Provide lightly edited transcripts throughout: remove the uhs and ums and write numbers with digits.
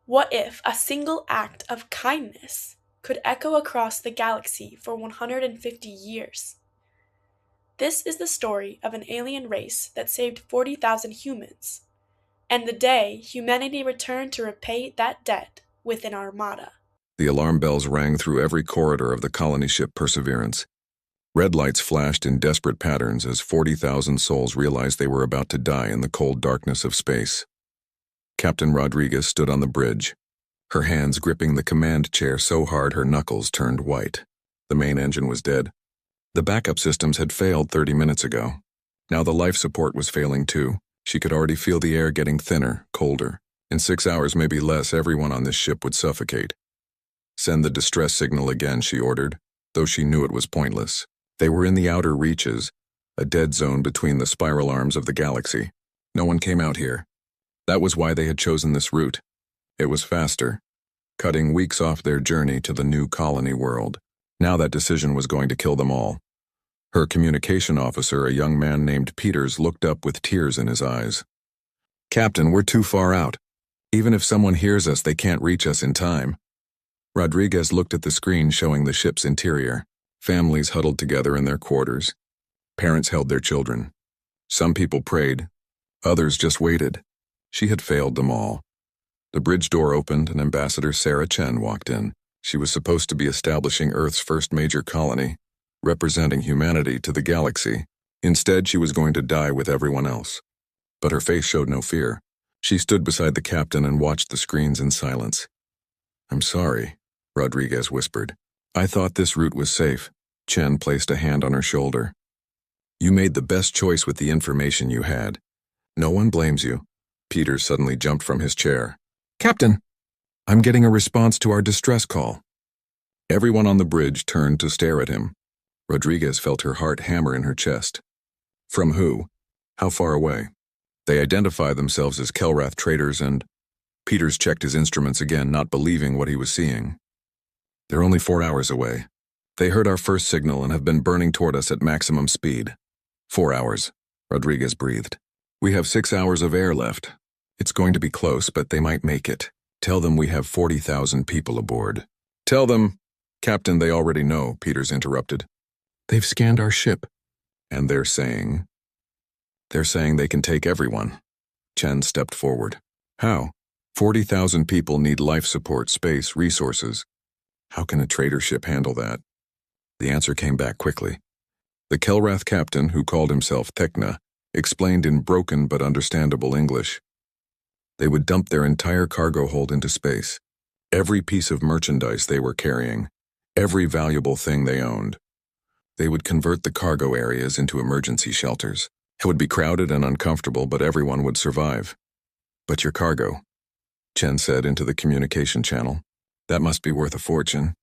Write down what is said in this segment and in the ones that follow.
What if a single act of kindness could echo across the galaxy for 150 years? This is the story of an alien race that saved 40,000 humans, and the day humanity returned to repay that debt with an armada. The alarm bells rang through every corridor of the colony ship Perseverance. Red lights flashed in desperate patterns as 40,000 souls realized they were about to die in the cold darkness of space. Captain Rodriguez stood on the bridge, her hands gripping the command chair so hard her knuckles turned white. The main engine was dead. The backup systems had failed 30 minutes ago. Now the life support was failing too. She could already feel the air getting thinner, colder. In 6 hours, maybe less, everyone on this ship would suffocate. Send the distress signal again, she ordered, though she knew it was pointless. They were in the outer reaches, a dead zone between the spiral arms of the galaxy. No one came out here. That was why they had chosen this route. It was faster, cutting weeks off their journey to the new colony world. Now that decision was going to kill them all. Her communication officer, a young man named Peters, looked up with tears in his eyes. "Captain, we're too far out. Even if someone hears us, they can't reach us in time." Rodriguez looked at the screen showing the ship's interior. Families huddled together in their quarters. Parents held their children. Some people prayed. Others just waited. She had failed them all. The bridge door opened and Ambassador Sarah Chen walked in. She was supposed to be establishing Earth's first major colony, representing humanity to the galaxy. Instead, she was going to die with everyone else. But her face showed no fear. She stood beside the captain and watched the screens in silence. "I'm sorry," Rodriguez whispered. "I thought this route was safe." Chen placed a hand on her shoulder. "You made the best choice with the information you had. No one blames you." Peter suddenly jumped from his chair. "Captain, I'm getting a response to our distress call." Everyone on the bridge turned to stare at him. Rodriguez felt her heart hammer in her chest. From who? How far away? They identify themselves as Kellrath traders and... Peters checked his instruments again, not believing what he was seeing. "They're only 4 hours away. They heard our first signal and have been burning toward us at maximum speed." 4 hours, Rodriguez breathed. "We have 6 hours of air left. It's going to be close, but they might make it. Tell them we have 40,000 people aboard." "Tell them..." "Captain, they already know," Peters interrupted. "They've scanned our ship." "And they're saying..." "They're saying they can take everyone." Chen stepped forward. "How? 40,000 people need life support, space, resources. How can a trader ship handle that?" The answer came back quickly. The Kellrath captain, who called himself Thekna, explained in broken but understandable English. They would dump their entire cargo hold into space. Every piece of merchandise they were carrying, every valuable thing they owned. They would convert the cargo areas into emergency shelters. It would be crowded and uncomfortable, but everyone would survive. "But your cargo," Chen said into the communication channel. "That must be worth a fortune."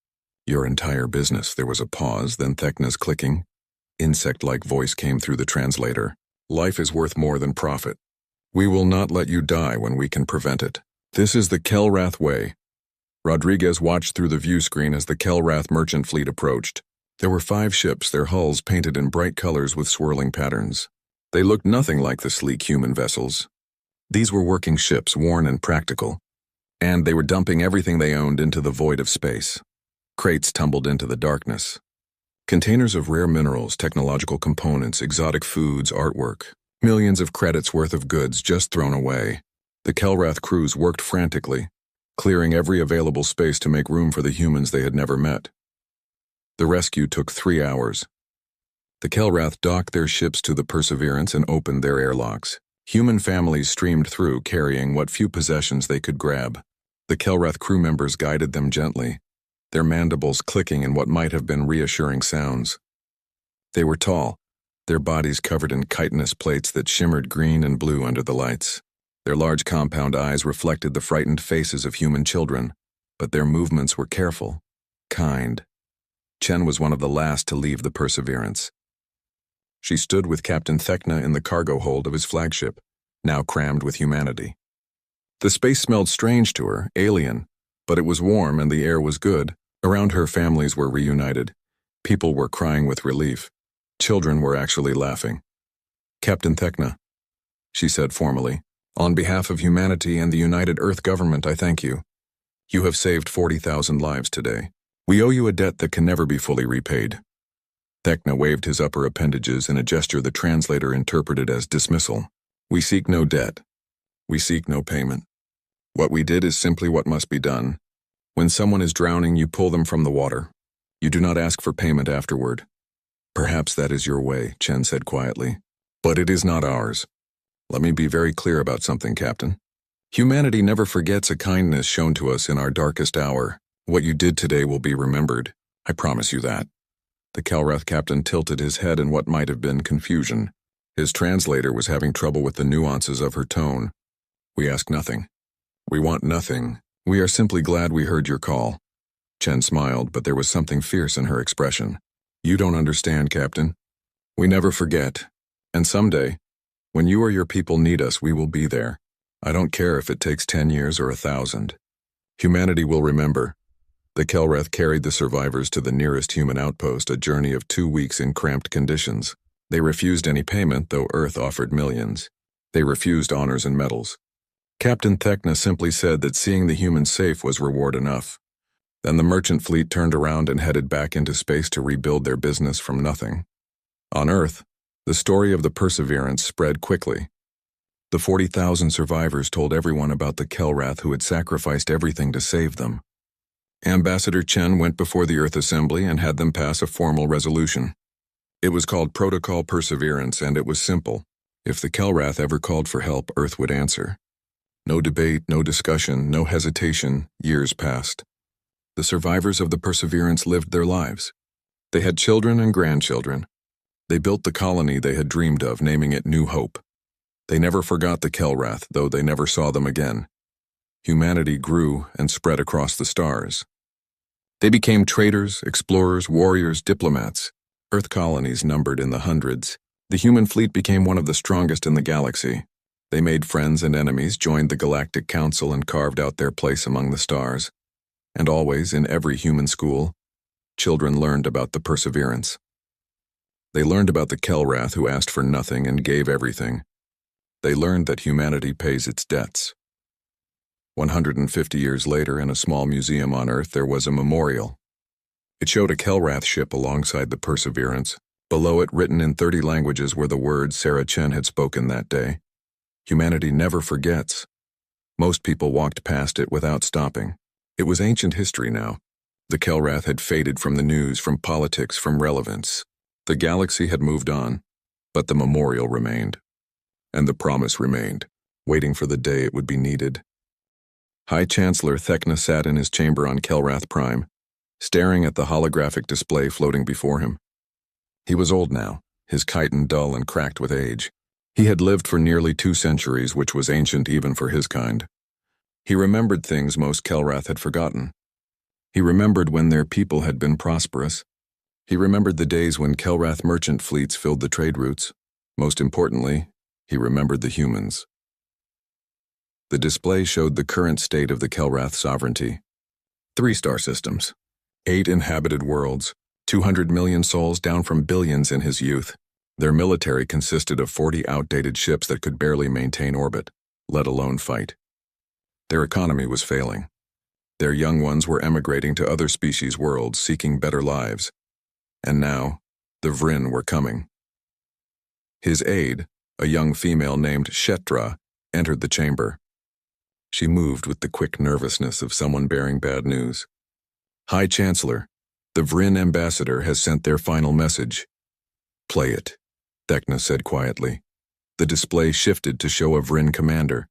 "Your entire business." There was a pause, then Thekna's clicking, insect-like voice came through the translator. "Life is worth more than profit. We will not let you die when we can prevent it. This is the Kellrath way." Rodriguez watched through the view screen as the Kellrath merchant fleet approached. There were 5 ships, their hulls painted in bright colors with swirling patterns. They looked nothing like the sleek human vessels. These were working ships, worn and practical, and they were dumping everything they owned into the void of space. Crates tumbled into the darkness. Containers of rare minerals, technological components, exotic foods, artwork. Millions of credits worth of goods just thrown away. The Kellrath crews worked frantically, clearing every available space to make room for the humans they had never met. The rescue took 3 hours. The Kellrath docked their ships to the Perseverance and opened their airlocks. Human families streamed through, carrying what few possessions they could grab. The Kellrath crew members guided them gently, their mandibles clicking in what might have been reassuring sounds. They were tall, their bodies covered in chitinous plates that shimmered green and blue under the lights. Their large compound eyes reflected the frightened faces of human children, but their movements were careful, kind. Chen was one of the last to leave the Perseverance. She stood with Captain Thekna in the cargo hold of his flagship, now crammed with humanity. The space smelled strange to her, alien, but it was warm and the air was good. Around her, families were reunited. People were crying with relief. Children were actually laughing. "Captain Thekna," she said formally, "on behalf of humanity and the United Earth government, I thank you. You have saved 40,000 lives today. We owe you a debt that can never be fully repaid. Thecna waved his upper appendages in a gesture the translator interpreted as dismissal. We seek no debt. We seek no payment. What we did is simply what must be done. When someone is drowning, you pull them from the water. You do not ask for payment afterward. Perhaps that is your way, Chen said quietly. But it is not ours. Let me be very clear about something, Captain. Humanity never forgets a kindness shown to us in our darkest hour. What you did today will be remembered. I promise you that. The Kellrath captain tilted his head in what might have been confusion. His translator was having trouble with the nuances of her tone. We ask nothing. We want nothing. We are simply glad we heard your call. Chen smiled, but there was something fierce in her expression. You don't understand, Captain. We never forget. And someday, when you or your people need us, we will be there. I don't care if it takes 10 years or 1,000. Humanity will remember. The Kellrath carried the survivors to the nearest human outpost, a journey of 2 weeks in cramped conditions. They refused any payment, though Earth offered millions. They refused honors and medals. Captain Thecna simply said that seeing the humans safe was reward enough. Then the merchant fleet turned around and headed back into space to rebuild their business from nothing. On Earth, the story of the Perseverance spread quickly. The 40,000 survivors told everyone about the Kellrath who had sacrificed everything to save them. Ambassador Chen went before the Earth Assembly and had them pass a formal resolution. It was called Protocol Perseverance, and it was simple. If the Kellrath ever called for help, Earth would answer. No debate, no discussion, no hesitation. Years passed. The survivors of the Perseverance lived their lives. They had children and grandchildren. They built the colony they had dreamed of, naming it New Hope. They never forgot the Kellrath, though they never saw them again. Humanity grew and spread across the stars. They became traders, explorers, warriors, diplomats. Earth colonies numbered in the hundreds. The human fleet became one of the strongest in the galaxy. They made friends and enemies, joined the Galactic Council, and carved out their place among the stars. And always, in every human school, children learned about the Perseverance. They learned about the Kellrath who asked for nothing and gave everything. They learned that humanity pays its debts. 150 years later, in a small museum on Earth, there was a memorial. It showed a Kellrath ship alongside the Perseverance. Below it, written in 30 languages, were the words Sarah Chen had spoken that day. Humanity never forgets. Most people walked past it without stopping. It was ancient history now. The Kellrath had faded from the news, from politics, from relevance. The galaxy had moved on, but the memorial remained. And the promise remained, waiting for the day it would be needed. High Chancellor Thecna sat in his chamber on Kellrath Prime, staring at the holographic display floating before him. He was old now, his chitin dull and cracked with age. He had lived for nearly 2 centuries, which was ancient even for his kind. He remembered things most Kellrath had forgotten. He remembered when their people had been prosperous. He remembered the days when Kellrath merchant fleets filled the trade routes. Most importantly, he remembered the humans. The display showed the current state of the Kellrath sovereignty. 3 star systems, 8 inhabited worlds, 200 million souls down from billions in his youth. Their military consisted of 40 outdated ships that could barely maintain orbit, let alone fight. Their economy was failing. Their young ones were emigrating to other species' worlds, seeking better lives. And now, the Vryn were coming. His aide, a young female named Shetra, entered the chamber. She moved with the quick nervousness of someone bearing bad news. High Chancellor, the Vryn ambassador has sent their final message. Play it, Thecna said quietly. The display shifted to show a Vryn commander.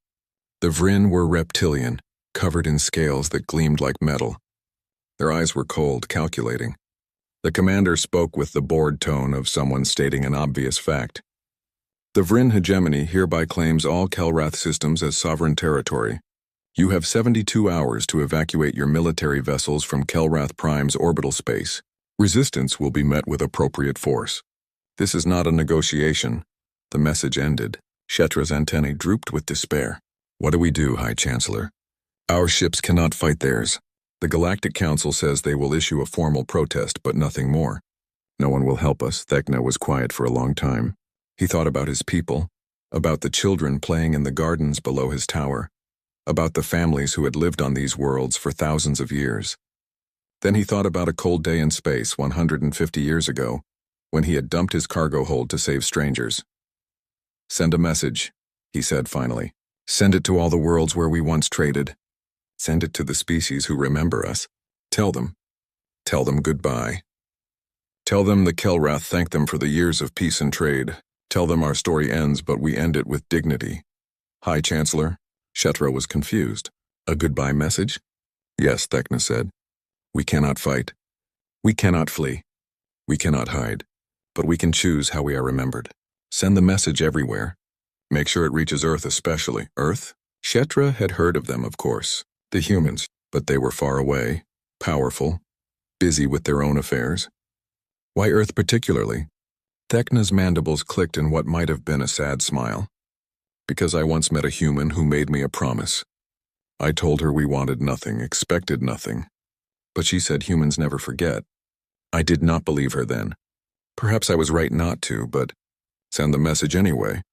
The Vryn were reptilian, covered in scales that gleamed like metal. Their eyes were cold, calculating. The commander spoke with the bored tone of someone stating an obvious fact. The Vryn hegemony hereby claims all Kellrath systems as sovereign territory. You have 72 hours to evacuate your military vessels from Kellrath Prime's orbital space. Resistance will be met with appropriate force. This is not a negotiation. The message ended. Shetra's antennae drooped with despair. What do we do, High Chancellor? Our ships cannot fight theirs. The Galactic Council says they will issue a formal protest, but nothing more. No one will help us. Thecna was quiet for a long time. He thought about his people, about the children playing in the gardens below his tower. about the families who had lived on these worlds for thousands of years. Then he thought about a cold day in space 150 years ago, when he had dumped his cargo hold to save strangers. "Send a message," he said finally. "Send it to all the worlds where we once traded. Send it to the species who remember us. Tell them goodbye. Tell them the Kellrath thanked them for the years of peace and trade. Tell them our story ends, but we end it with dignity." "High Chancellor?" Shetra was confused. "A goodbye message?" "Yes," Thecna said. "We cannot fight. We cannot flee. We cannot hide. But we can choose how we are remembered. Send the message everywhere. Make sure it reaches Earth especially." "Earth?" Shetra had heard of them, of course. The humans, but they were far away, powerful, busy with their own affairs. Why Earth particularly? Thecna's mandibles clicked in what might have been a sad smile. "Because I once met a human who made me a promise. I told her we wanted nothing, expected nothing. But she said humans never forget. I did not believe her then. Perhaps I was right not to, but send the message anyway."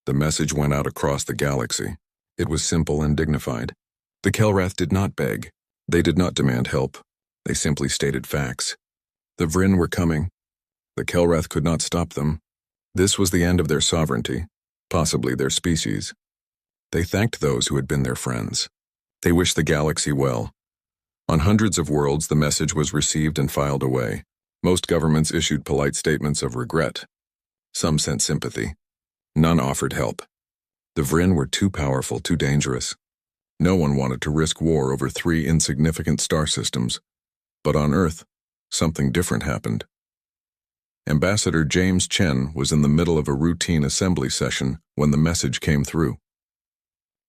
The message went out across the galaxy. It was simple and dignified. The Kellrath did not beg. They did not demand help. They simply stated facts. The Vryn were coming. The Kellrath could not stop them. This was the end of their sovereignty, possibly their species. They thanked those who had been their friends. They wished the galaxy well. On hundreds of worlds, the message was received and filed away. Most governments issued polite statements of regret. Some sent sympathy. None offered help. The Vryn were too powerful, too dangerous. No one wanted to risk war over 3 insignificant star systems. But on Earth, something different happened. Ambassador James Chen was in the middle of a routine assembly session when the message came through.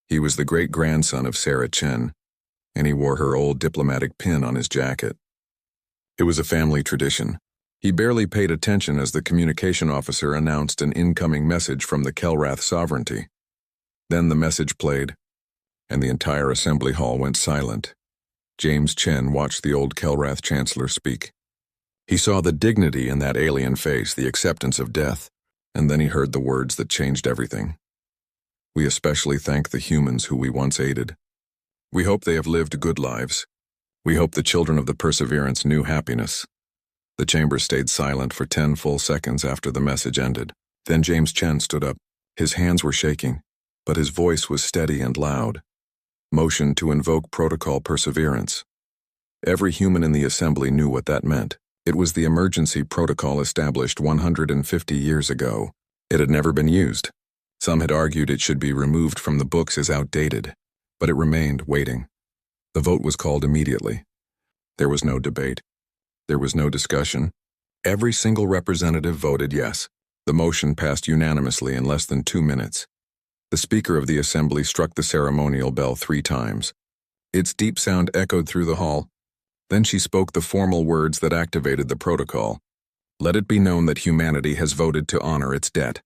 He was the great-grandson of Sarah Chen, and he wore her old diplomatic pin on his jacket. It was a family tradition. He barely paid attention as the communication officer announced an incoming message from the Kellrath sovereignty. Then the message played, and the entire assembly hall went silent. James Chen watched the old Kellrath chancellor speak. He saw the dignity in that alien face, the acceptance of death, and then he heard the words that changed everything. "We especially thank the humans who we once aided. We hope they have lived good lives. We hope the children of the Perseverance knew happiness." The chamber stayed silent for 10 full seconds after the message ended. Then James Chen stood up. His hands were shaking, but his voice was steady and loud. Motion to invoke Protocol Perseverance. Every human in the assembly knew what that meant. It was the emergency protocol established 150 years ago. It had never been used. Some had argued it should be removed from the books as outdated, but it remained waiting. The vote was called immediately. There was no debate. There was no discussion. Every single representative voted yes. The motion passed unanimously in less than 2 minutes. The Speaker of the Assembly struck the ceremonial bell 3 times. Its deep sound echoed through the hall. Then she spoke the formal words that activated the protocol. "Let it be known that humanity has voted to honor its debt.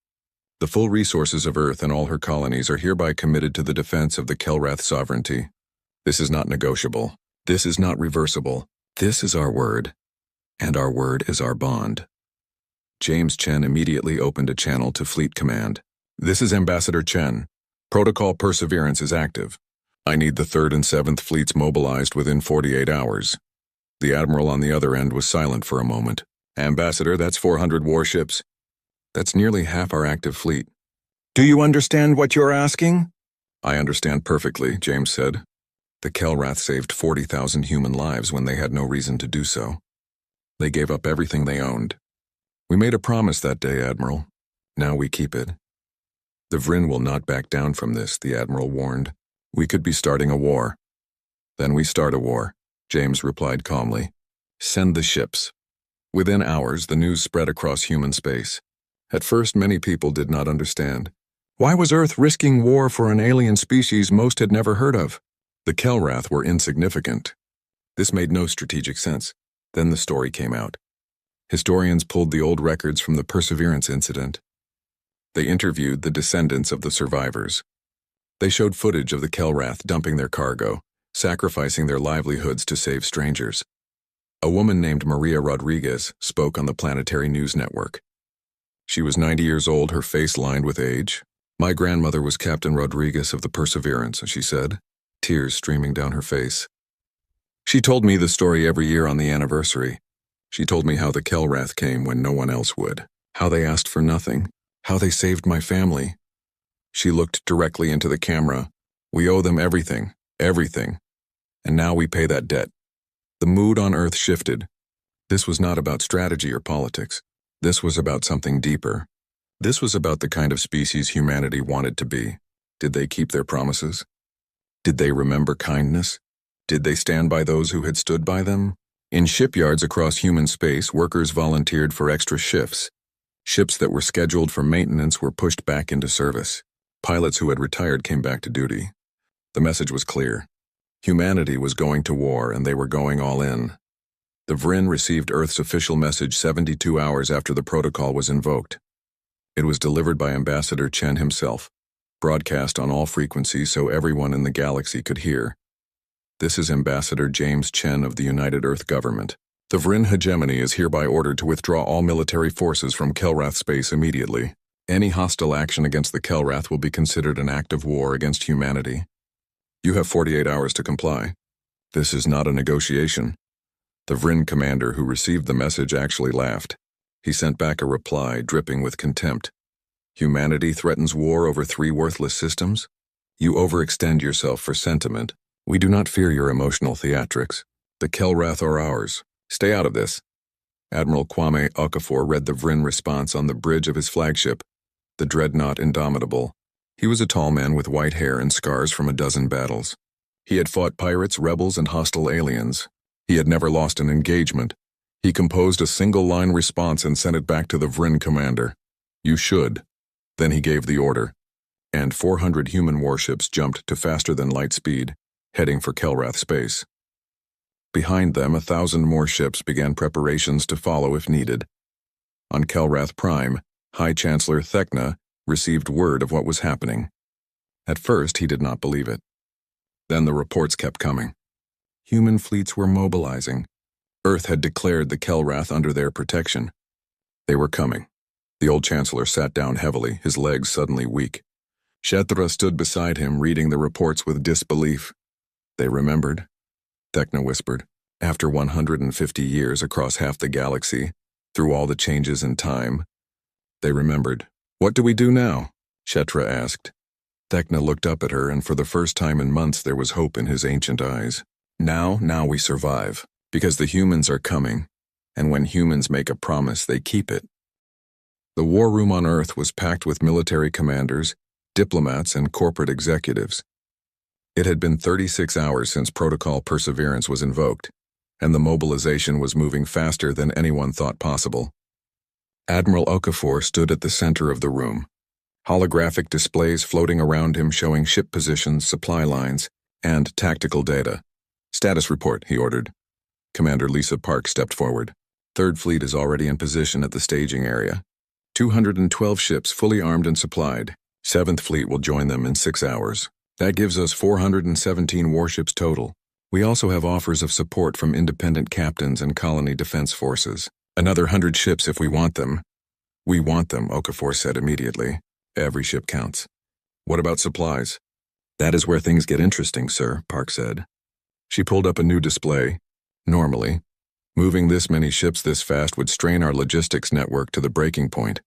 The full resources of Earth and all her colonies are hereby committed to the defense of the Kellrath sovereignty. This is not negotiable. This is not reversible. This is our word, and our word is our bond." James Chen immediately opened a channel to Fleet Command. "This is Ambassador Chen. Protocol Perseverance is active. I need the 3rd and 7th Fleets mobilized within 48 hours. The Admiral on the other end was silent for a moment. "Ambassador, that's 400 warships. That's nearly half our active fleet." "Do you understand what you're asking?" "I understand perfectly," James said. "The Kellrath saved 40,000 human lives when they had no reason to do so. They gave up everything they owned. We made a promise that day, Admiral. Now we keep it." "The Vryn will not back down from this," the Admiral warned. "We could be starting a war." "Then we start a war," James replied calmly. "Send the ships." Within hours, the news spread across human space. At first, many people did not understand. Why was Earth risking war for an alien species most had never heard of? The Kellrath were insignificant. This made no strategic sense. Then the story came out. Historians pulled the old records from the Perseverance incident. They interviewed the descendants of the survivors. They showed footage of the Kellrath dumping their cargo, sacrificing their livelihoods to save strangers. A woman named Maria Rodriguez spoke on the Planetary News Network. She was 90 years old, her face lined with age. "My grandmother was Captain Rodriguez of the Perseverance," she said. tears streaming down her face. She told me the story every year on the anniversary. She told me how the Kellrath came when no one else would, how they asked for nothing, how they saved my family. She looked directly into the camera. We owe them everything, everything. And now we pay that debt. The mood on Earth shifted. This was not about strategy or politics. This was about something deeper. This was about the kind of species humanity wanted to be. Did they keep their promises? Did they remember kindness? Did they stand by those who had stood by them? In shipyards across human space, workers volunteered for extra shifts. Ships that were scheduled for maintenance were pushed back into service. Pilots who had retired came back to duty. The message was clear. Humanity was going to war, and they were going all in. The Vrin received Earth's official message 72 hours after the protocol was invoked. It was delivered by Ambassador Chen himself, broadcast on all frequencies so everyone in the galaxy could hear. This is Ambassador James Chen of the United Earth Government. The Vrin hegemony is hereby ordered to withdraw all military forces from Kellrath space immediately. Any hostile action against the Kellrath will be considered an act of war against humanity. You have 48 hours to comply. This is not a negotiation. The Vrin commander who received the message actually laughed. He sent back a reply dripping with contempt. Humanity threatens war over 3 worthless systems? You overextend yourself for sentiment. We do not fear your emotional theatrics. The Kellrath are ours. Stay out of this. Admiral Kwame Okafor read the Vrin response on the bridge of his flagship, the dreadnought Indomitable. He was a tall man with white hair and scars from a dozen battles. He had fought pirates, rebels, and hostile aliens. He had never lost an engagement. He composed a single-line response and sent it back to the Vrin commander. You should. Then he gave the order. And 400 human warships jumped to faster-than-light speed, heading for Kellrath space. Behind them, 1,000 more ships began preparations to follow if needed. On Kellrath Prime, High Chancellor Thekna received word of what was happening. At first, he did not believe it. Then the reports kept coming. Human fleets were mobilizing. Earth had declared the Kellrath under their protection. They were coming. The old Chancellor sat down heavily, his legs suddenly weak. Shetra stood beside him, reading the reports with disbelief. They remembered, Thekna whispered. After 150 years across half the galaxy, through all the changes in time, they remembered. What do we do now? Shetra asked. Thekna looked up at her, and for the first time in months there was hope in his ancient eyes. Now we survive, because the humans are coming, and when humans make a promise, they keep it. The war room on Earth was packed with military commanders, diplomats, and corporate executives. It had been 36 hours since Protocol Perseverance was invoked, and the mobilization was moving faster than anyone thought possible. Admiral Okafor stood at the center of the room. Holographic displays floating around him showing ship positions, supply lines, and tactical data. Status report, he ordered. Commander Lisa Park stepped forward. Third Fleet is already in position at the staging area. 212 ships fully armed and supplied. 7th Fleet will join them in 6 hours. That gives us 417 warships total. We also have offers of support from independent captains and colony defense forces. Another 100 ships if we want them. We want them, Okafor said immediately. Every ship counts. What about supplies? That is where things get interesting, sir, Park said. She pulled up a new display. Normally, moving this many ships this fast would strain our logistics network to the breaking point.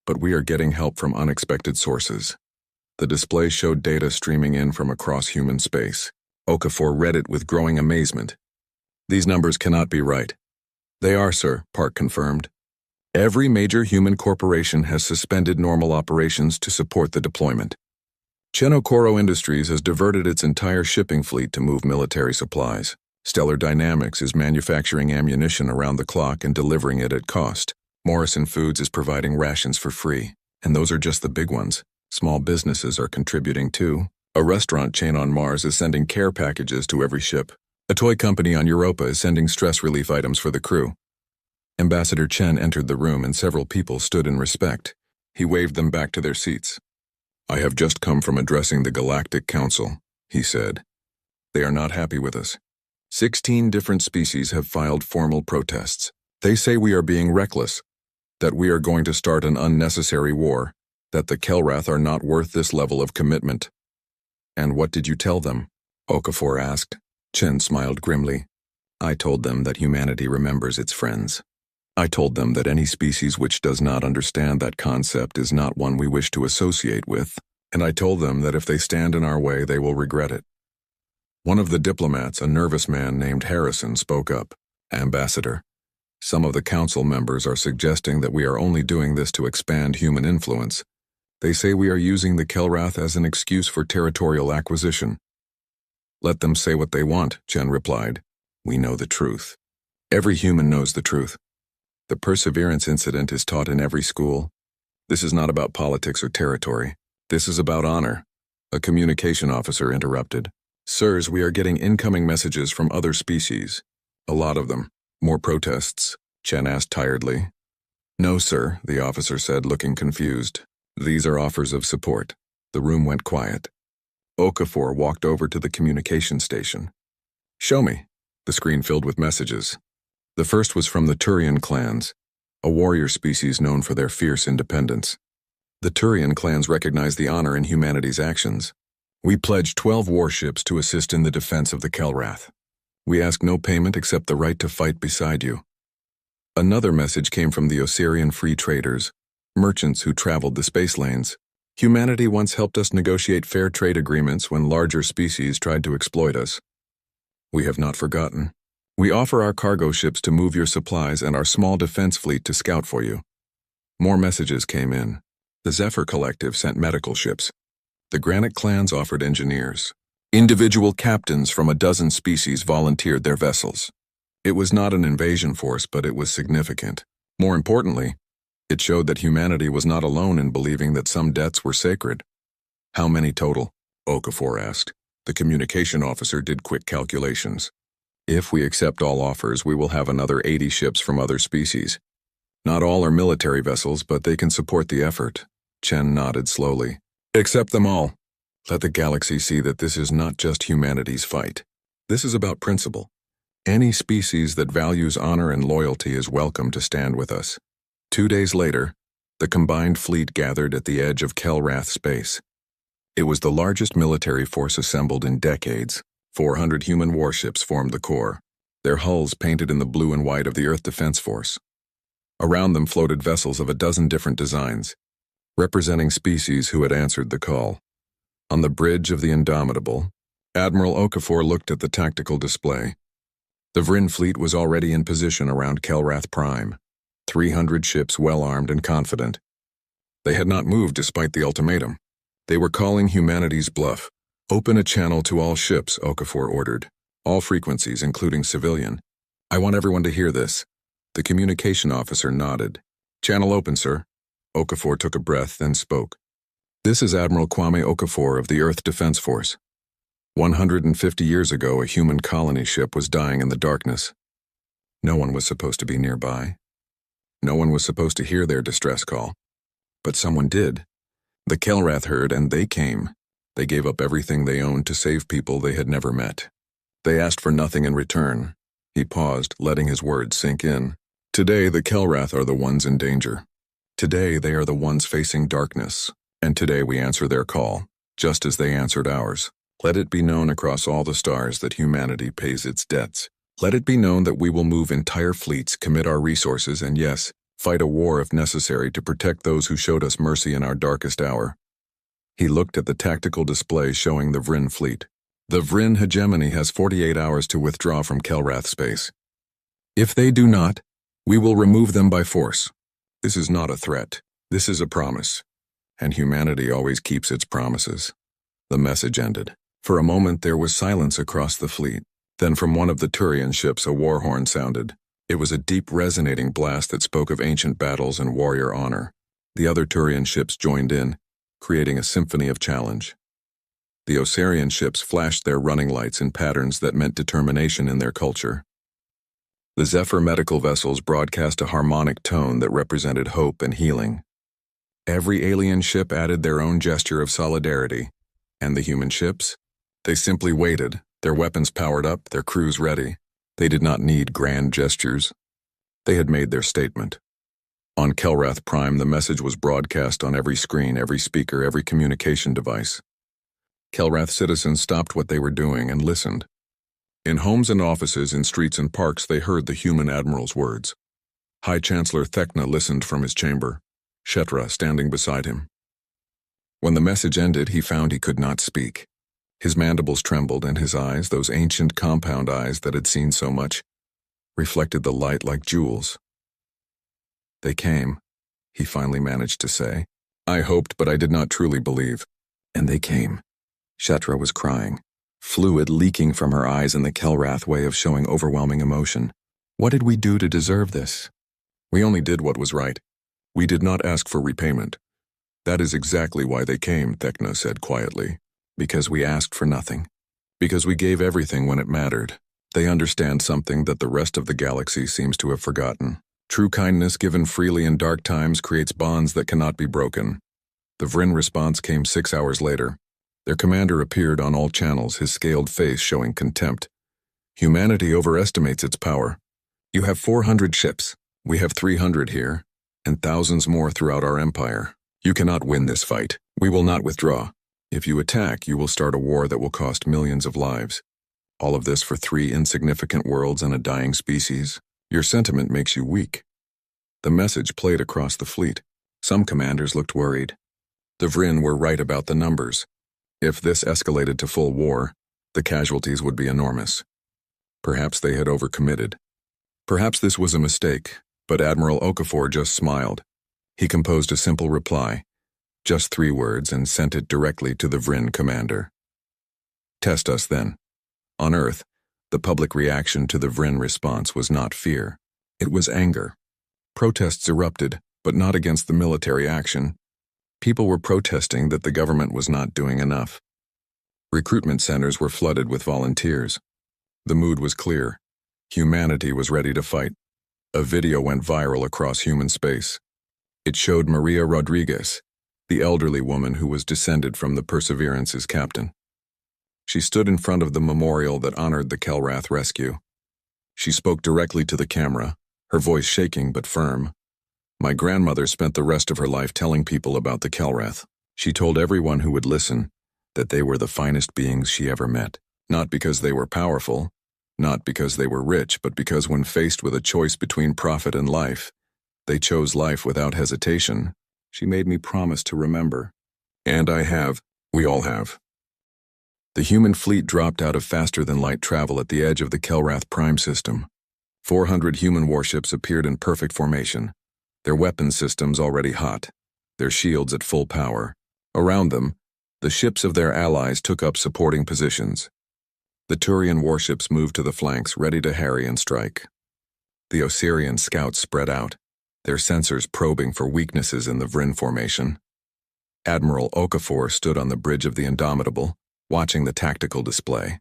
But we are getting help from unexpected sources. The display showed data streaming in from across human space. Okafor read it with growing amazement. These numbers cannot be right. They are, sir, Park confirmed. Every major human corporation has suspended normal operations to support the deployment. Chenokoro Industries has diverted its entire shipping fleet to move military supplies. Stellar Dynamics is manufacturing ammunition around the clock and delivering it at cost. Morrison Foods is providing rations for free. And those are just the big ones. Small businesses are contributing too. A restaurant chain on Mars is sending care packages to every ship. A toy company on Europa is sending stress relief items for the crew. Ambassador Chen entered the room and several people stood in respect. He waved them back to their seats. I have just come from addressing the Galactic Council, he said. They are not happy with us. 16 different species have filed formal protests. They say we are being reckless, that we are going to start an unnecessary war, that the Kellrath are not worth this level of commitment. And what did you tell them? Okafor asked. Chen smiled grimly. I told them that humanity remembers its friends. I told them that any species which does not understand that concept is not one we wish to associate with, and I told them that if they stand in our way, they will regret it. One of the diplomats, a nervous man named Harrison, spoke up. Ambassador, some of the council members are suggesting that we are only doing this to expand human influence. They say we are using the Kellrath as an excuse for territorial acquisition. Let them say what they want, Chen replied. We know the truth. Every human knows the truth. The Perseverance incident is taught in every school. This is not about politics or territory. This is about honor. A communication officer interrupted. Sirs, we are getting incoming messages from other species. A lot of them. More protests? Chen asked tiredly. No, sir, the officer said, looking confused. These are offers of support. The room went quiet. Okafor walked over to the communication station. Show me. The screen filled with messages. The first was from the Turian clans, a warrior species known for their fierce independence. The Turian clans recognize the honor in humanity's actions. We pledge 12 warships to assist in the defense of the Kellrath. We ask no payment except the right to fight beside you. Another message came from the Osirian free traders, merchants who traveled the space lanes. Humanity once helped us negotiate fair trade agreements when larger species tried to exploit us. We have not forgotten. We offer our cargo ships to move your supplies and our small defense fleet to scout for you. More messages came in. The Zephyr Collective sent medical ships. The Granite clans offered engineers. Individual captains from a dozen species volunteered their vessels. It was not an invasion force, but it was significant. More importantly, it showed that humanity was not alone in believing that some debts were sacred. How many total? Okafor asked. The communication officer did quick calculations. If we accept all offers, we will have another 80 ships from other species. Not all are military vessels, but they can support the effort. Chen nodded slowly. Accept them all. Let the galaxy see that this is not just humanity's fight. This is about principle. Any species that values honor and loyalty is welcome to stand with us. 2 days later, the combined fleet gathered at the edge of Kellrath space. It was the largest military force assembled in decades. 400 human warships formed the core, their hulls painted in the blue and white of the Earth Defense Force. Around them floated vessels of a dozen different designs, representing species who had answered the call. On the bridge of the Indomitable, Admiral Okafor looked at the tactical display. The Vryn fleet was already in position around Kellrath Prime, 300 ships well-armed and confident. They had not moved despite the ultimatum. They were calling humanity's bluff. Open a channel to all ships, Okafor ordered. All frequencies, including civilian. I want everyone to hear this. The communication officer nodded. Channel open, sir. Okafor took a breath, then spoke. This is Admiral Kwame Okafor of the Earth Defense Force. 150 years ago, a human colony ship was dying in the darkness. No one was supposed to be nearby. No one was supposed to hear their distress call. But someone did. The Kellrath heard, and they came. They gave up everything they owned to save people they had never met. They asked for nothing in return. He paused, letting his words sink in. Today, the Kellrath are the ones in danger. Today, they are the ones facing darkness. And today we answer their call, just as they answered ours. Let it be known across all the stars that humanity pays its debts. Let it be known that we will move entire fleets, commit our resources, and yes, fight a war if necessary to protect those who showed us mercy in our darkest hour. He looked at the tactical display showing the Vryn fleet. The Vryn hegemony has 48 hours to withdraw from Kellrath space. If they do not, we will remove them by force. This is not a threat. This is a promise. And humanity always keeps its promises. The message ended. For a moment there was silence across the fleet. Then from one of the Turian ships a war horn sounded. It was a deep resonating blast that spoke of ancient battles and warrior honor. The other Turian ships joined in, creating a symphony of challenge. The Osirian ships flashed their running lights in patterns that meant determination in their culture. The Zephyr medical vessels broadcast a harmonic tone that represented hope and healing. Every alien ship added their own gesture of solidarity. And the human ships? They simply waited, their weapons powered up, their crews ready. They did not need grand gestures. They had made their statement. On Kellrath Prime, the message was broadcast on every screen, every speaker, every communication device. Kellrath citizens stopped what they were doing and listened. In homes and offices, in streets and parks, they heard the human admiral's words. High Chancellor Thekna listened from his chamber, Shetra standing beside him. When the message ended, he found he could not speak. His mandibles trembled, and his eyes, those ancient compound eyes that had seen so much, reflected the light like jewels. They came, he finally managed to say. I hoped, but I did not truly believe. And they came. Shetra was crying, fluid leaking from her eyes in the Kellrath way of showing overwhelming emotion. What did we do to deserve this? We only did what was right. We did not ask for repayment. That is exactly why they came, Thekna said quietly. Because we asked for nothing. Because we gave everything when it mattered. They understand something that the rest of the galaxy seems to have forgotten. True kindness given freely in dark times creates bonds that cannot be broken. The Vryn response came 6 hours later. Their commander appeared on all channels, his scaled face showing contempt. Humanity overestimates its power. You have 400 ships. We have 300 here, and thousands more throughout our empire. You cannot win this fight. We will not withdraw. If you attack, you will start a war that will cost millions of lives. All of this for 3 insignificant worlds and a dying species. Your sentiment makes you weak. The message played across the fleet. Some commanders looked worried. The Vryn were right about the numbers. If this escalated to full war, the casualties would be enormous. Perhaps they had overcommitted. Perhaps this was a mistake, but Admiral Okafor just smiled. He composed a simple reply, just 3 words, and sent it directly to the Vryn commander. Test us then. On Earth, the public reaction to the Vryn response was not fear. It was anger. Protests erupted, but not against the military action. People were protesting that the government was not doing enough. Recruitment centers were flooded with volunteers. The mood was clear. Humanity was ready to fight. A video went viral across human space. It showed Maria Rodriguez, the elderly woman who was descended from the Perseverance's captain. She stood in front of the memorial that honored the Kellrath rescue. She spoke directly to the camera, her voice shaking but firm. My grandmother spent the rest of her life telling people about the Kellrath. She told everyone who would listen that they were the finest beings she ever met. Not because they were powerful, not because they were rich, but because when faced with a choice between profit and life, they chose life without hesitation. She made me promise to remember. And I have. We all have. The human fleet dropped out of faster-than-light travel at the edge of the Kellrath Prime system. 400 human warships appeared in perfect formation, their weapons systems already hot, their shields at full power. Around them, the ships of their allies took up supporting positions. The Turian warships moved to the flanks, ready to harry and strike. The Osirian scouts spread out, their sensors probing for weaknesses in the Vryn formation. Admiral Okafor stood on the bridge of the Indomitable, watching the tactical display.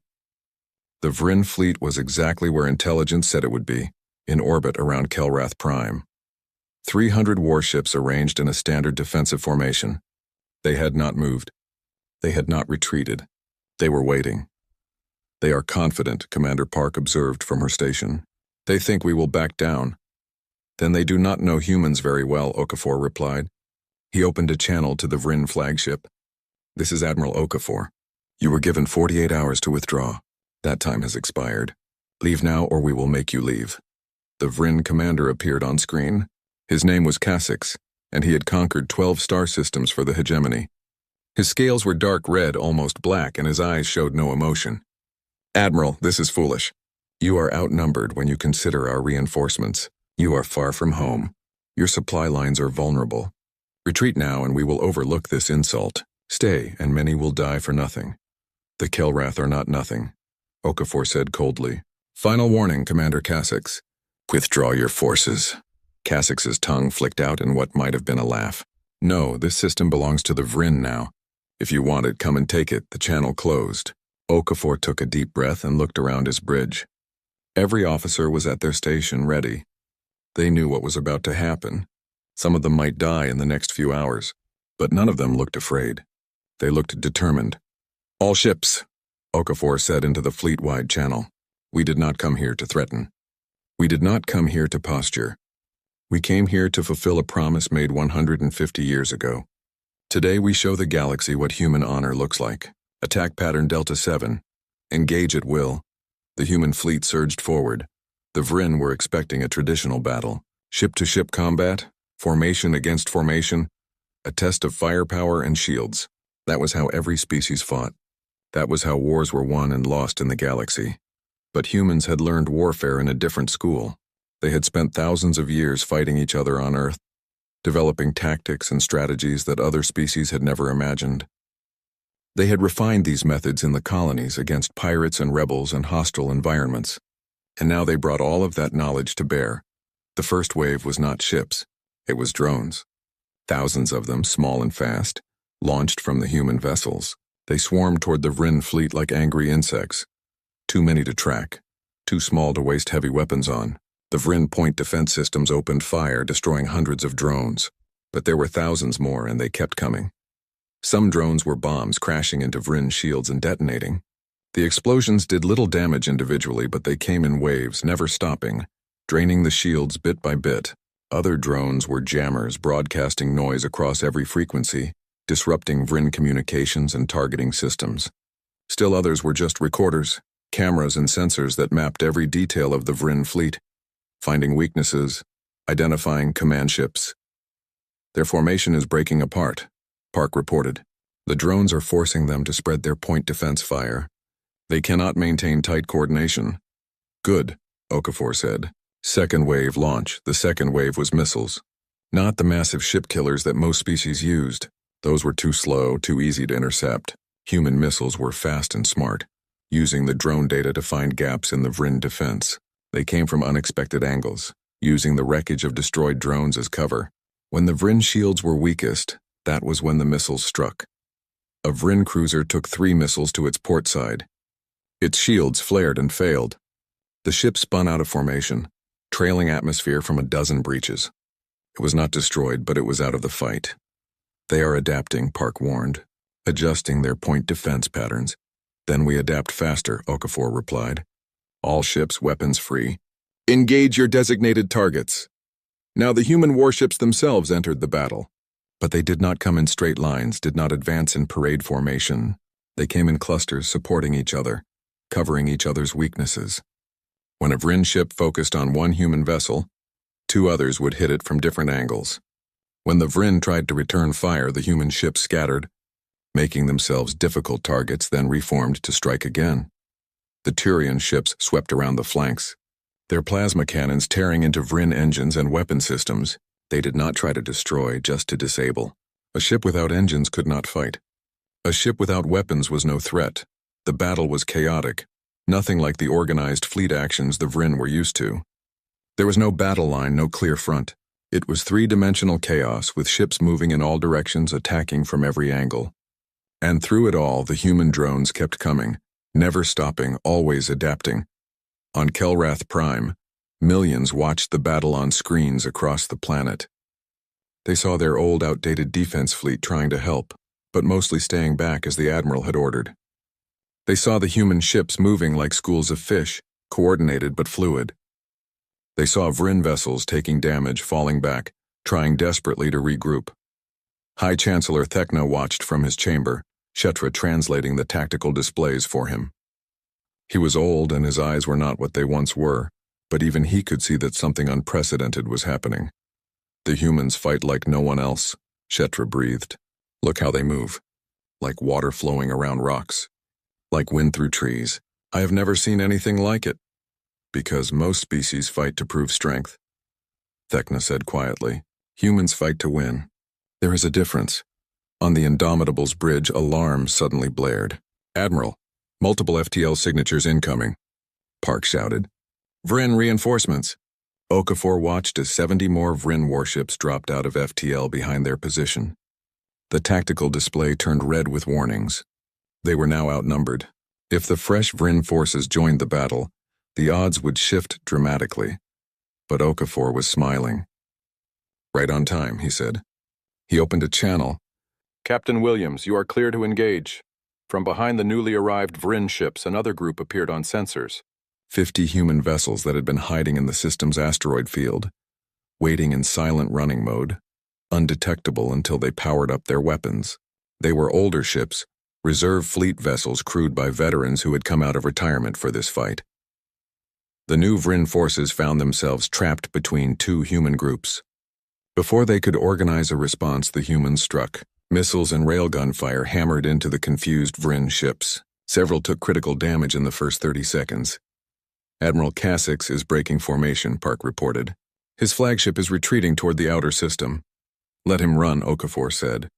The Vryn fleet was exactly where intelligence said it would be, in orbit around Kellrath Prime. 300 warships arranged in a standard defensive formation. They had not moved. They had not retreated. They were waiting. They are confident, Commander Park observed from her station. They think we will back down. Then they do not know humans very well, Okafor replied. He opened a channel to the Vryn flagship. This is Admiral Okafor. You were given 48 hours to withdraw. That time has expired. Leave now or we will make you leave. The Vryn commander appeared on screen. His name was Kasix, and he had conquered 12 star systems for the hegemony. His scales were dark red, almost black, and his eyes showed no emotion. Admiral, this is foolish. You are outnumbered when you consider our reinforcements. You are far from home. Your supply lines are vulnerable. Retreat now and we will overlook this insult. Stay, and many will die for nothing. The Kellrath are not nothing, Okafor said coldly. Final warning, Commander Kasix. Withdraw your forces. Kasix's tongue flicked out in what might have been a laugh. No, this system belongs to the Vryn now. If you want it, come and take it. The channel closed. Okafor took a deep breath and looked around his bridge. Every officer was at their station, ready. They knew what was about to happen. Some of them might die in the next few hours, but none of them looked afraid. They looked determined. All ships, Okafor said into the fleet-wide channel. We did not come here to threaten. We did not come here to posture. We came here to fulfill a promise made 150 years ago. Today we show the galaxy what human honor looks like. Attack pattern Delta 7. Engage at will. The human fleet surged forward. The Vryn were expecting a traditional battle. Ship-to-ship combat, formation against formation, a test of firepower and shields. That was how every species fought. That was how wars were won and lost in the galaxy. But humans had learned warfare in a different school. They had spent thousands of years fighting each other on Earth, developing tactics and strategies that other species had never imagined. They had refined these methods in the colonies against pirates and rebels and hostile environments. And now they brought all of that knowledge to bear. The first wave was not ships, it was drones. Thousands of them, small and fast, launched from the human vessels. They swarmed toward the Vryn fleet like angry insects. Too many to track, too small to waste heavy weapons on. The Vryn point defense systems opened fire, destroying hundreds of drones. But there were thousands more, and they kept coming. Some drones were bombs crashing into Vryn shields and detonating. The explosions did little damage individually, but they came in waves, never stopping, draining the shields bit by bit. Other drones were jammers, broadcasting noise across every frequency, disrupting Vryn communications and targeting systems. Still others were just recorders, cameras and sensors that mapped every detail of the Vryn fleet, finding weaknesses, identifying command ships. Their formation is breaking apart, Park reported. The drones are forcing them to spread their point defense fire. They cannot maintain tight coordination. Good, Okafor said. Second wave launch. The second wave was missiles. Not the massive ship killers that most species used. Those were too slow, too easy to intercept. Human missiles were fast and smart, using the drone data to find gaps in the Vryn defense. They came from unexpected angles, using the wreckage of destroyed drones as cover. When the Vryn shields were weakest, that was when the missiles struck. A Vryn cruiser took 3 missiles to its port side. Its shields flared and failed. The ship spun out of formation, trailing atmosphere from a dozen breaches. It was not destroyed, but it was out of the fight. They are adapting, Park warned, adjusting their point defense patterns. Then we adapt faster, Okafor replied. All ships weapons free. Engage your designated targets. Now the human warships themselves entered the battle. But they did not come in straight lines, did not advance in parade formation. They came in clusters, supporting each other, covering each other's weaknesses. When a Vryn ship focused on one human vessel, 2 others would hit it from different angles. When the Vryn tried to return fire, the human ships scattered, making themselves difficult targets, then reformed to strike again. The Turian ships swept around the flanks, their plasma cannons tearing into Vryn engines and weapon systems. They did not try to destroy, just to disable. A ship without engines could not fight. A ship without weapons was no threat. The battle was chaotic, nothing like the organized fleet actions the Vryn were used to. There was no battle line, no clear front. It was 3-dimensional chaos, with ships moving in all directions, attacking from every angle. And through it all, the human drones kept coming, never stopping, always adapting. On Kellrath Prime, millions watched the battle on screens across the planet. They saw their old, outdated defense fleet trying to help, but mostly staying back as the Admiral had ordered. They saw the human ships moving like schools of fish, coordinated but fluid. They saw Vryn vessels taking damage, falling back, trying desperately to regroup. High Chancellor Thekna watched from his chamber, Shetra translating the tactical displays for him. He was old and his eyes were not what they once were, but even he could see that something unprecedented was happening. The humans fight like no one else, Shetra breathed. Look how they move. Like water flowing around rocks. Like wind through trees. I have never seen anything like it. Because most species fight to prove strength. Thekna said quietly. Humans fight to win. There is a difference. On the Indomitable's bridge, alarms suddenly blared. Admiral, multiple FTL signatures incoming. Park shouted. Vryn reinforcements. Okafor watched as 70 more Vryn warships dropped out of FTL behind their position. The tactical display turned red with warnings. They were now outnumbered. If the fresh Vryn forces joined the battle, the odds would shift dramatically. But Okafor was smiling. Right on time, he said. He opened a channel. Captain Williams, you are clear to engage. From behind the newly arrived Vryn ships, another group appeared on sensors. 50 human vessels that had been hiding in the system's asteroid field, waiting in silent running mode, undetectable until they powered up their weapons. They were older ships, reserve fleet vessels crewed by veterans who had come out of retirement for this fight. The new Vryn forces found themselves trapped between two human groups. Before they could organize a response, the humans struck. Missiles and railgun fire hammered into the confused Vryn ships. Several took critical damage in the first 30 seconds. Admiral Kasix is breaking formation, Park reported. His flagship is retreating toward the outer system. Let him run, Okafor said.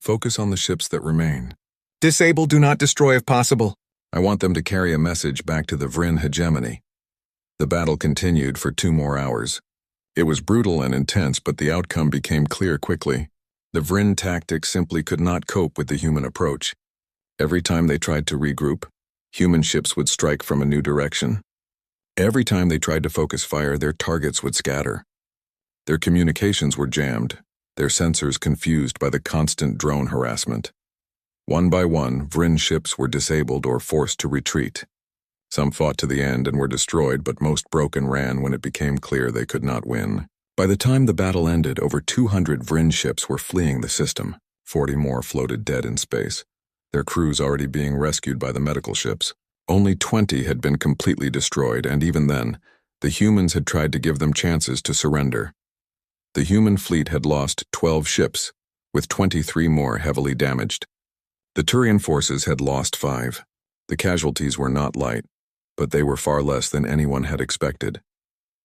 Focus on the ships that remain. Disable, do not destroy if possible. I want them to carry a message back to the Vryn hegemony. The battle continued for 2 more hours. It was brutal and intense, but the outcome became clear quickly. The Vryn tactics simply could not cope with the human approach. Every time they tried to regroup, human ships would strike from a new direction. Every time they tried to focus fire, their targets would scatter. Their communications were jammed, their sensors confused by the constant drone harassment. One by one, Vryn ships were disabled or forced to retreat. Some fought to the end and were destroyed, but most broke and ran when it became clear they could not win. By the time the battle ended, over 200 Vryn ships were fleeing the system. 40 more floated dead in space, their crews already being rescued by the medical ships. Only 20 had been completely destroyed, and even then, the humans had tried to give them chances to surrender. The human fleet had lost 12 ships, with 23 more heavily damaged. The Turian forces had lost 5. The casualties were not light, but they were far less than anyone had expected.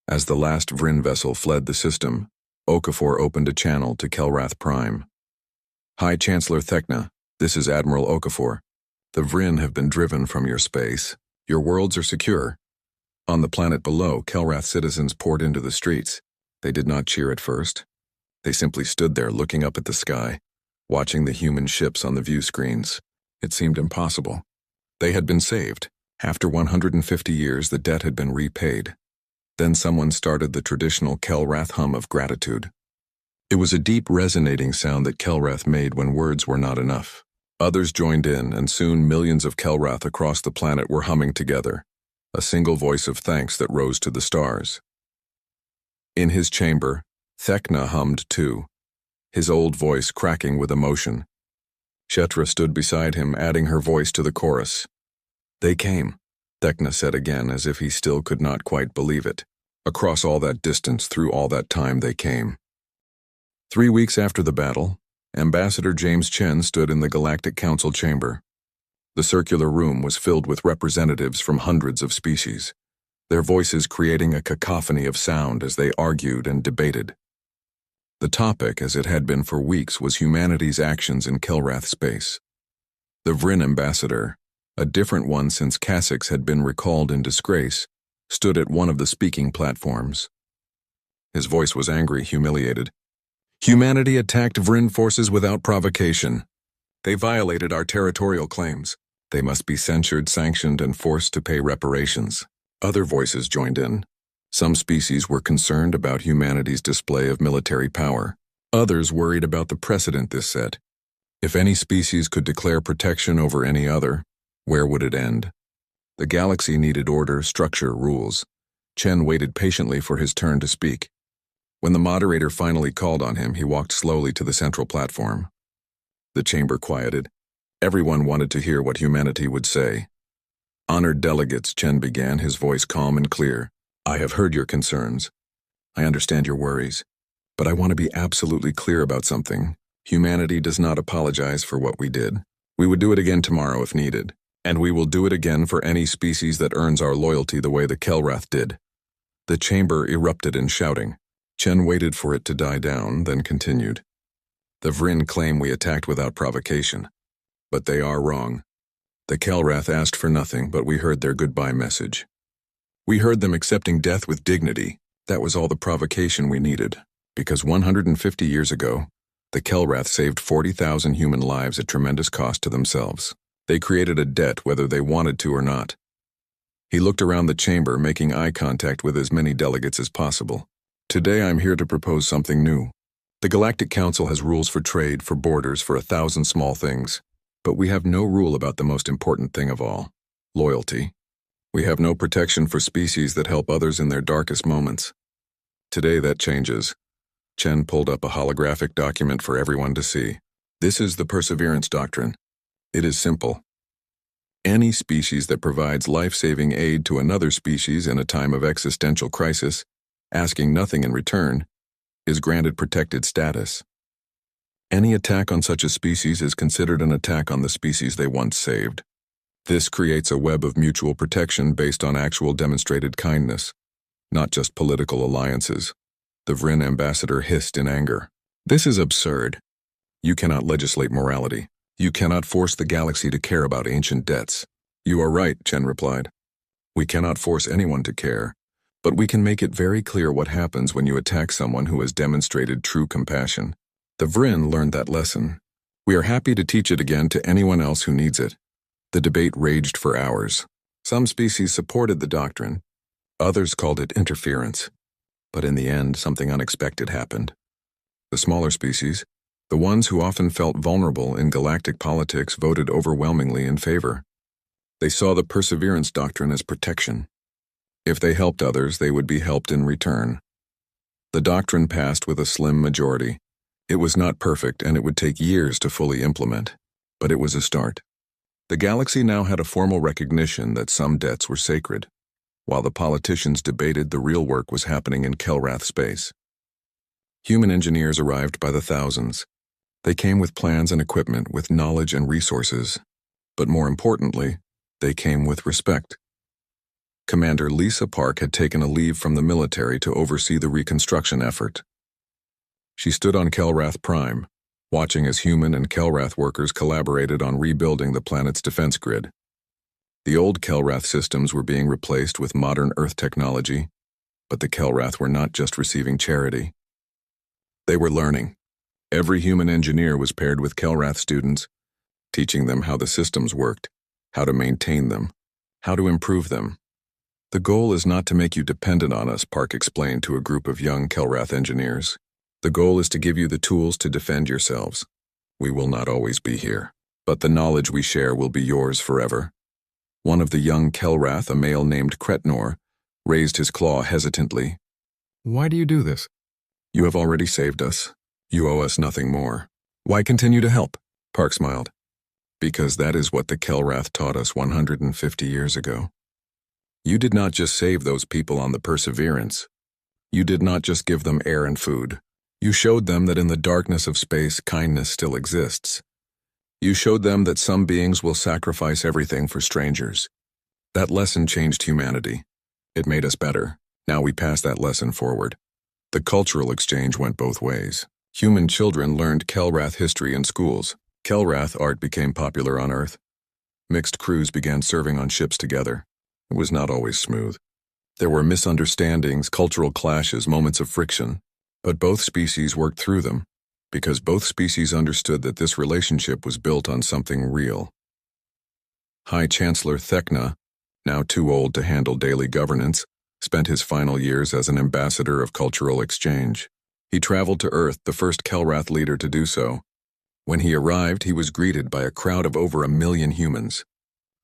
As the last Vryn vessel fled the system, Okafor opened a channel to Kellrath Prime. High Chancellor Thekna, this is Admiral Okafor. The Vryn have been driven from your space. Your worlds are secure. On the planet below, Kellrath citizens poured into the streets. They did not cheer at first. They simply stood there looking up at the sky, watching the human ships on the view screens. It seemed impossible. They had been saved. After 150 years, the debt had been repaid. Then someone started the traditional Kellrath hum of gratitude. It was a deep, resonating sound that Kellrath made when words were not enough. Others joined in, and soon millions of Kellrath across the planet were humming together, a single voice of thanks that rose to the stars. In his chamber, Thekna hummed too, his old voice cracking with emotion. Shetra stood beside him, adding her voice to the chorus. They came, Thekna said again, as if he still could not quite believe it. Across all that distance, through all that time, they came. 3 weeks after the battle, Ambassador James Chen stood in the Galactic Council chamber. The circular room was filled with representatives from hundreds of species, their voices creating a cacophony of sound as they argued and debated. The topic, as it had been for weeks, was humanity's actions in Kellrath space. The Vryn ambassador, a different one since Kasix had been recalled in disgrace, stood at one of the speaking platforms. His voice was angry, humiliated. Humanity attacked Vryn forces without provocation. They violated our territorial claims. They must be censured, sanctioned, and forced to pay reparations. Other voices joined in. Some species were concerned about humanity's display of military power. Others worried about the precedent this set. If any species could declare protection over any other, where would it end? The galaxy needed order, structure, rules. Chen waited patiently for his turn to speak. When the moderator finally called on him, he walked slowly to the central platform. The chamber quieted. Everyone wanted to hear what humanity would say. Honored delegates, Chen began, his voice calm and clear. I have heard your concerns. I understand your worries. But I want to be absolutely clear about something. Humanity does not apologize for what we did. We would do it again tomorrow if needed. And we will do it again for any species that earns our loyalty the way the Kellrath did. The chamber erupted in shouting. Chen waited for it to die down, then continued. The Vryn claim we attacked without provocation. But they are wrong. The Kellrath asked for nothing, but we heard their goodbye message. We heard them accepting death with dignity. That was all the provocation we needed, because 150 years ago, the Kellrath saved 40,000 human lives at tremendous cost to themselves. They created a debt whether they wanted to or not. He looked around the chamber, making eye contact with as many delegates as possible. Today I'm here to propose something new. The Galactic Council has rules for trade, for borders, for 1,000 small things. But we have no rule about the most important thing of all, loyalty. We have no protection for species that help others in their darkest moments. Today that changes. Chen pulled up a holographic document for everyone to see. This is the Perseverance Doctrine. It is simple. Any species that provides life-saving aid to another species in a time of existential crisis, asking nothing in return, is granted protected status. Any attack on such a species is considered an attack on the species they once saved. This creates a web of mutual protection based on actual demonstrated kindness, not just political alliances. The Vryn ambassador hissed in anger. This is absurd. You cannot legislate morality. You cannot force the galaxy to care about ancient debts. You are right, Chen replied. We cannot force anyone to care, but we can make it very clear what happens when you attack someone who has demonstrated true compassion. The Vryn learned that lesson. We are happy to teach it again to anyone else who needs it. The debate raged for hours. Some species supported the doctrine. Others called it interference. But in the end, something unexpected happened. The smaller species, the ones who often felt vulnerable in galactic politics, voted overwhelmingly in favor. They saw the perseverance doctrine as protection. If they helped others, they would be helped in return. The doctrine passed with a slim majority. It was not perfect, and it would take years to fully implement, but it was a start. The galaxy now had a formal recognition that some debts were sacred, while the politicians debated the real work was happening in Kellrath space. Human engineers arrived by the thousands. They came with plans and equipment, with knowledge and resources. But more importantly, they came with respect. Commander Lisa Park had taken a leave from the military to oversee the reconstruction effort. She stood on Kellrath Prime, watching as human and Kellrath workers collaborated on rebuilding the planet's defense grid. The old Kellrath systems were being replaced with modern Earth technology, but the Kellrath were not just receiving charity. They were learning. Every human engineer was paired with Kellrath students, teaching them how the systems worked, how to maintain them, how to improve them. The goal is not to make you dependent on us, Park explained to a group of young Kellrath engineers. The goal is to give you the tools to defend yourselves. We will not always be here, but the knowledge we share will be yours forever. One of the young Kellrath, a male named Kretnor, raised his claw hesitantly. Why do you do this? You have already saved us. You owe us nothing more. Why continue to help? Park smiled. Because that is what the Kellrath taught us 150 years ago. You did not just save those people on the Perseverance. You did not just give them air and food. You showed them that in the darkness of space, kindness still exists. You showed them that some beings will sacrifice everything for strangers. That lesson changed humanity. It made us better. Now we pass that lesson forward. The cultural exchange went both ways. Human children learned Kellrath history in schools. Kellrath art became popular on Earth. Mixed crews began serving on ships together. It was not always smooth. There were misunderstandings, cultural clashes, moments of friction. But both species worked through them, because both species understood that this relationship was built on something real. High Chancellor Thekna, now too old to handle daily governance, spent his final years as an ambassador of cultural exchange. He traveled to Earth, the first Kellrath leader to do so. When he arrived, he was greeted by a crowd of over 1 million humans.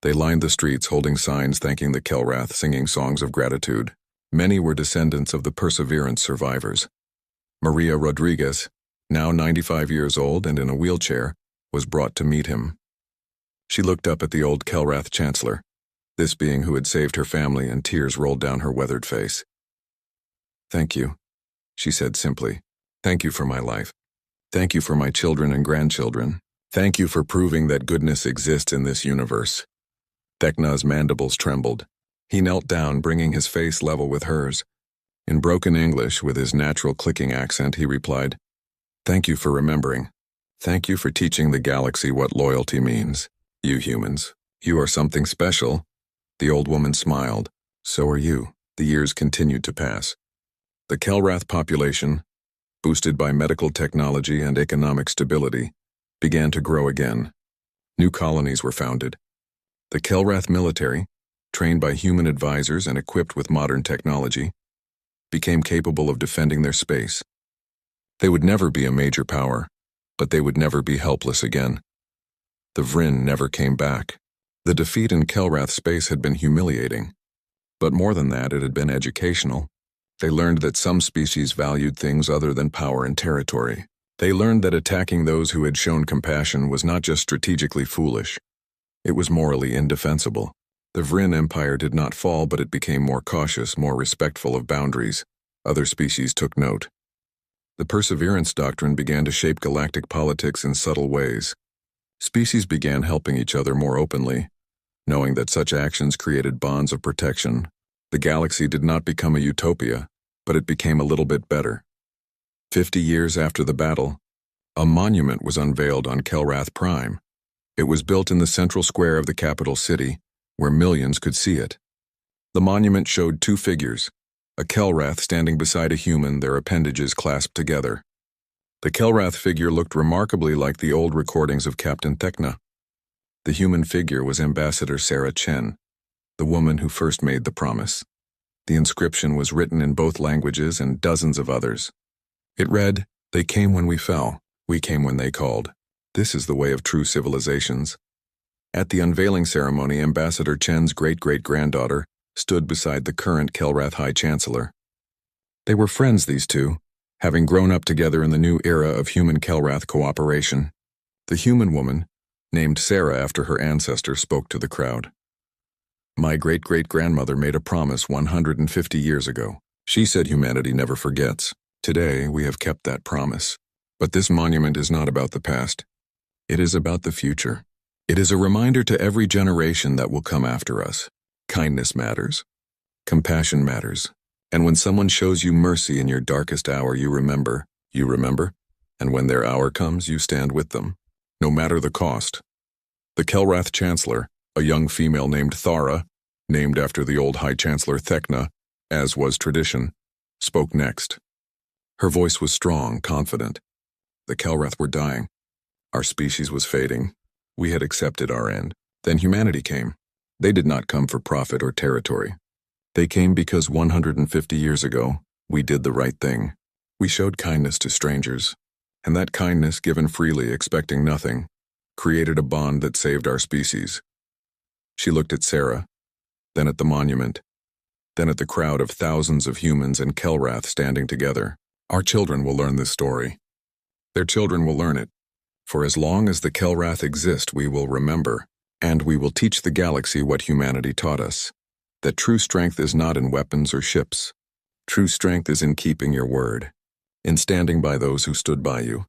They lined the streets holding signs thanking the Kellrath, singing songs of gratitude. Many were descendants of the Perseverance survivors. Maria Rodriguez, now 95 years old and in a wheelchair, was brought to meet him. She looked up at the old Kellrath Chancellor, this being who had saved her family, and tears rolled down her weathered face. Thank you, she said simply. Thank you for my life. Thank you for my children and grandchildren. Thank you for proving that goodness exists in this universe. Thekna's mandibles trembled. He knelt down, bringing his face level with hers. In broken English, with his natural clicking accent, he replied, Thank you for remembering. Thank you for teaching the galaxy what loyalty means. You humans, you are something special. The old woman smiled. So are you. The years continued to pass. The Kellrath population, boosted by medical technology and economic stability, began to grow again. New colonies were founded. The Kellrath military, trained by human advisors and equipped with modern technology, became capable of defending their space. They would never be a major power, but they would never be helpless again. The Vryn never came back. The defeat in Kellrath space had been humiliating, but more than that, it had been educational. They learned that some species valued things other than power and territory. They learned that attacking those who had shown compassion was not just strategically foolish, it was morally indefensible. The Vryn Empire did not fall, but it became more cautious, more respectful of boundaries. Other species took note. The Perseverance Doctrine began to shape galactic politics in subtle ways. Species began helping each other more openly, knowing that such actions created bonds of protection. The galaxy did not become a utopia, but it became a little bit better. 50 years after the battle, a monument was unveiled on Kellrath Prime. It was built in the central square of the capital city, where millions could see it. The monument showed two figures, a Kellrath standing beside a human, their appendages clasped together. The Kellrath figure looked remarkably like the old recordings of Captain Thekna. The human figure was Ambassador Sarah Chen, the woman who first made the promise. The inscription was written in both languages and dozens of others. It read, "They came when we fell, we came when they called. This is the way of true civilizations." At the unveiling ceremony, Ambassador Chen's great-great-granddaughter stood beside the current Kellrath High Chancellor. They were friends, these two, having grown up together in the new era of human-Kellrath cooperation. The human woman, named Sarah after her ancestor, spoke to the crowd. "My great-great-grandmother made a promise 150 years ago. She said humanity never forgets. Today, we have kept that promise. But this monument is not about the past. It is about the future. It is a reminder to every generation that will come after us. Kindness matters. Compassion matters. And when someone shows you mercy in your darkest hour, you remember. And when their hour comes, you stand with them, no matter the cost." The Kellrath Chancellor, a young female named Thara, named after the old High Chancellor Thekna, as was tradition, spoke next. Her voice was strong, confident. The Kellrath were dying. Our species was fading. We had accepted our end. Then humanity came. They did not come for profit or territory. They came because 150 years ago, we did the right thing. We showed kindness to strangers. And that kindness, given freely, expecting nothing, created a bond that saved our species. She looked at Sarah, then at the monument, then at the crowd of thousands of humans and Kellrath standing together. Our children will learn this story. Their children will learn it. For as long as the Kellrath exist, we will remember, and we will teach the galaxy what humanity taught us, that true strength is not in weapons or ships. True strength is in keeping your word, in standing by those who stood by you,